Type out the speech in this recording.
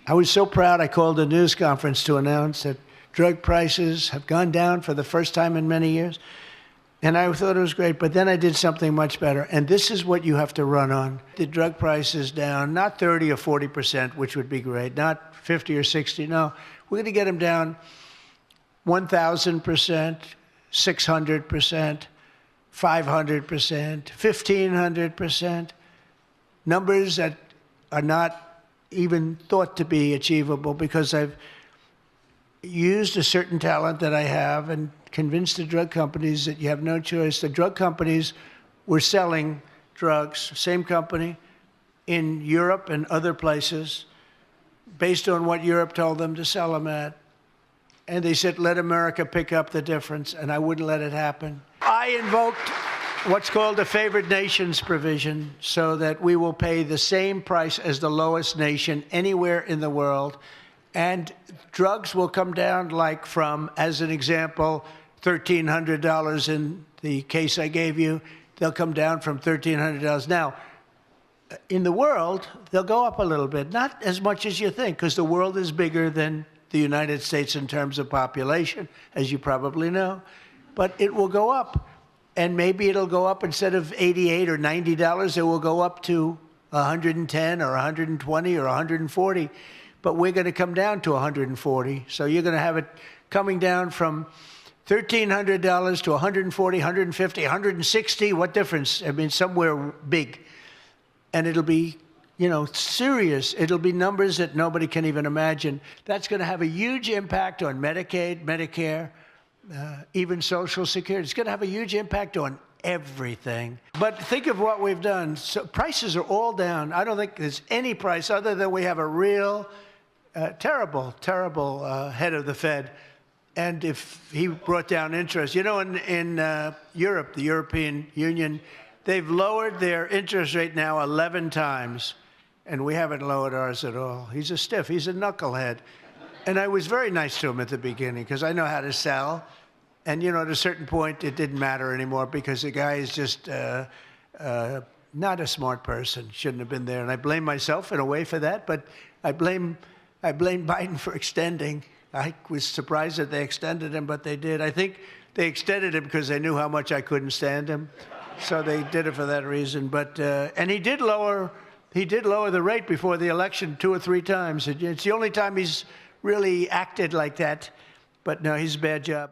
I was so proud I called a news conference to announce that drug prices have gone down for the first time in many years. And I thought it was great, but then I did something much better. And this is what you have to run on. The drug prices down, not 30 or 40%, which would be great, not 50 or 60. No, we're going to get them down 1,000%, 600%, 500%, 1,500%. Numbers that are not even thought to be achievable because I've used a certain talent that I have and convinced the drug companies that you have no choice. The drug companies were selling drugs, same company, in Europe and other places, based on what Europe told them to sell them at. And they said, let America pick up the difference, and I wouldn't let it happen. I invoked what's called a favored nations provision so that we will pay the same price as the lowest nation anywhere in the world. And drugs will come down like from, as an example, $1,300 in the case I gave you. They'll come down from $1,300. Now, in the world, they'll go up a little bit. Not as much as you think, because the world is bigger than the United States in terms of population, as you probably know. But it will go up. And maybe it'll go up instead of $88 or $90, it will go up to $110 or $120 or $140. But we're going to come down to $140. So you're going to have it coming down from $1,300 to $140, $150, $160. What difference? I mean, somewhere big. And it'll be, serious. It'll be numbers that nobody can even imagine. That's going to have a huge impact on Medicaid, Medicare, even Social Security. It's going to have a huge impact on everything. But think of what we've done. So prices are all down. I don't think there's any price other than we have a real terrible head of the Fed. And if he brought down interest, in Europe, the European Union, they've lowered their interest rate now 11 times. And we haven't lowered ours at all. He's a stiff. He's a knucklehead. And I was very nice to him at the beginning because I know how to sell. And, at a certain point, it didn't matter anymore because the guy is just not a smart person. Shouldn't have been there. And I blame myself in a way for that. But I blame Biden for extending. I was surprised that they extended him, but they did. I think they extended him because they knew how much I couldn't stand him. So they did it for that reason. But and he did lower the rate before the election 2 or 3 times. It's the only time he's really acted like that. But no, he's a bad job.